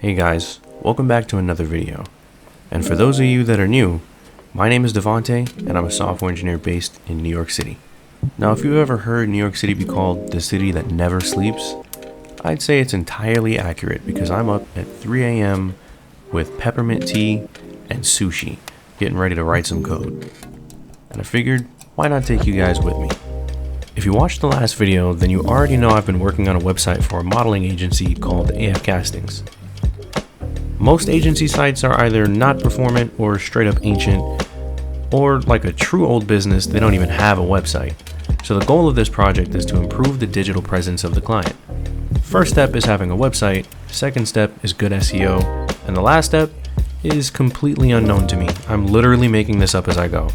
Hey guys, welcome back to another video. And for those of you that are new, my name is Devonte and I'm a software engineer based in New York City. Now if you've ever heard New York City be called the city that never sleeps, I'd say it's entirely accurate because I'm up at 3 a.m. with peppermint tea and sushi, getting ready to write some code. And I figured, why not take you guys with me? If you watched the last video, then you already know I've been working on a website for a modeling agency called AF Castings. Most agency sites are either not performant or straight up ancient, or like a true old business, they don't even have a website. So the goal of this project is to improve the digital presence of the client. First step is having a website, second step is good SEO, and the last step is completely unknown to me. I'm literally making this up as I go.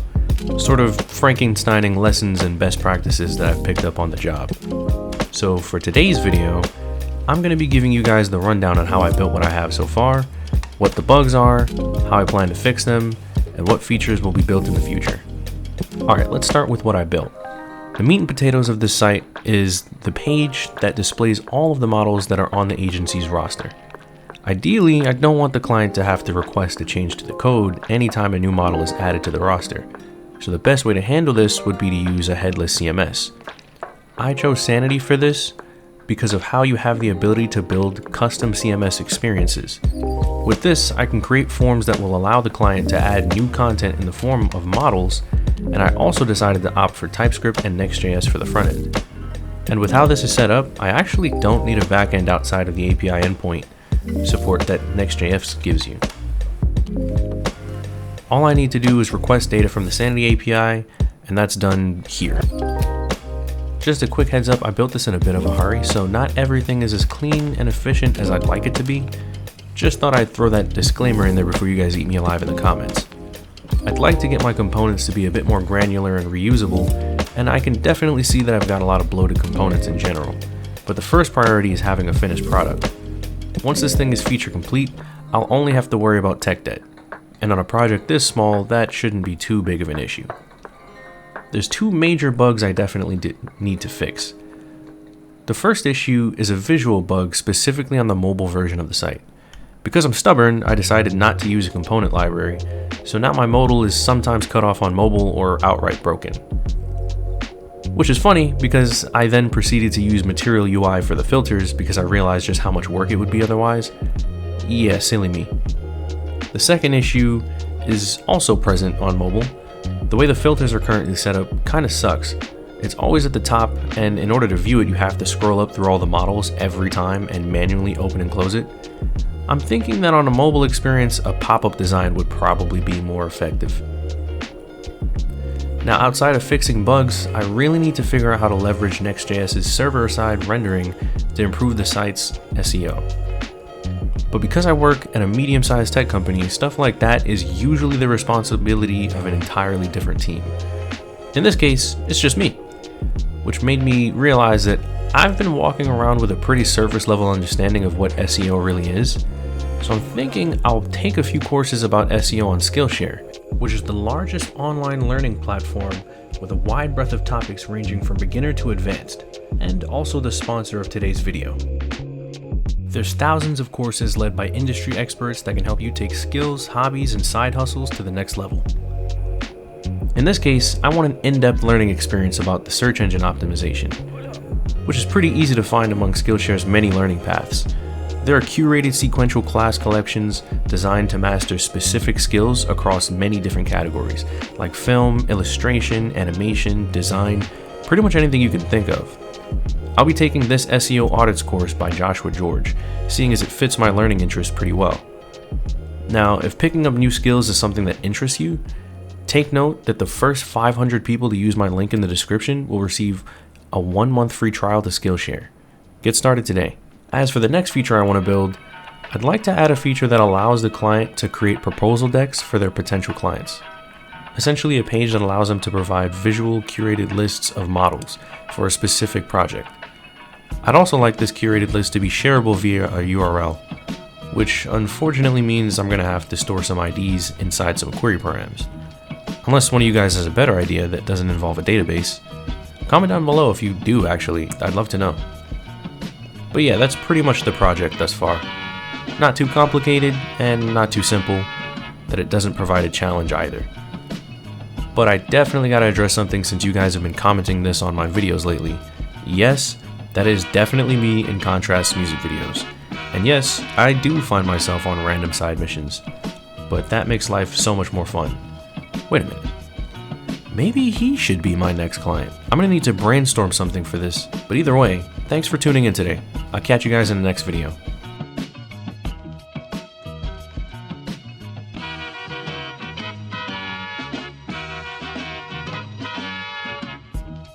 Sort of Frankensteining lessons and best practices that I've picked up on the job. So for today's video, I'm going to be giving you guys the rundown on how I built what I have so far, what the bugs are, how I plan to fix them, and what features will be built in the future. Alright, let's start with what I built. The meat and potatoes of this site is the page that displays all of the models that are on the agency's roster. Ideally, I don't want the client to have to request a change to the code anytime a new model is added to the roster. So the best way to handle this would be to use a headless CMS. I chose Sanity for this because of how you have the ability to build custom CMS experiences. With this, I can create forms that will allow the client to add new content in the form of models, and I also decided to opt for TypeScript and Next.js for the front end. And with how this is set up, I actually don't need a backend outside of the API endpoint support that Next.js gives you. All I need to do is request data from the Sanity API, and that's done here. Just a quick heads up, I built this in a bit of a hurry, so not everything is as clean and efficient as I'd like it to be. Just thought I'd throw that disclaimer in there before you guys eat me alive in the comments. I'd like to get my components to be a bit more granular and reusable, and I can definitely see that I've got a lot of bloated components in general. But the first priority is having a finished product. Once this thing is feature complete, I'll only have to worry about tech debt. And on a project this small, that shouldn't be too big of an issue. There's two major bugs I definitely need to fix. The first issue is a visual bug specifically on the mobile version of the site. Because I'm stubborn, I decided not to use a component library, so now my modal is sometimes cut off on mobile or outright broken. Which is funny because I then proceeded to use Material UI for the filters because I realized just how much work it would be otherwise. Yeah, silly me. The second issue is also present on mobile. The way the filters are currently set up kinda sucks. It's always at the top, and in order to view it, you have to scroll up through all the models every time and manually open and close it. I'm thinking that on a mobile experience, a pop-up design would probably be more effective. Now, outside of fixing bugs, I really need to figure out how to leverage Next.js's server-side rendering to improve the site's SEO. But because I work at a medium-sized tech company, stuff like that is usually the responsibility of an entirely different team. In this case, it's just me, which made me realize that I've been walking around with a pretty surface-level understanding of what SEO really is. So I'm thinking I'll take a few courses about SEO on Skillshare, which is the largest online learning platform with a wide breadth of topics ranging from beginner to advanced, and also the sponsor of today's video. There's thousands of courses led by industry experts that can help you take skills, hobbies, and side hustles to the next level. In this case, I want an in-depth learning experience about the search engine optimization, which is pretty easy to find among Skillshare's many learning paths. There are curated sequential class collections designed to master specific skills across many different categories, like film, illustration, animation, design, pretty much anything you can think of. I'll be taking this SEO audits course by Joshua George, seeing as it fits my learning interests pretty well. Now, if picking up new skills is something that interests you, take note that the first 500 people to use my link in the description will receive a 1-month free trial to Skillshare. Get started today. As for the next feature I want to build, I'd like to add a feature that allows the client to create proposal decks for their potential clients. Essentially a page that allows them to provide visual curated lists of models for a specific project. I'd also like this curated list to be shareable via a URL, which unfortunately means I'm going to have to store some IDs inside some query params. Unless one of you guys has a better idea that doesn't involve a database, comment down below if you do actually, I'd love to know. But yeah, that's pretty much the project thus far. Not too complicated and not too simple that it doesn't provide a challenge either. But I definitely gotta address something since you guys have been commenting this on my videos lately. Yes, that is definitely me in contrast music videos. And yes, I do find myself on random side missions, but that makes life so much more fun. Wait a minute. Maybe he should be my next client. I'm gonna need to brainstorm something for this, but either way, thanks for tuning in today. I'll catch you guys in the next video.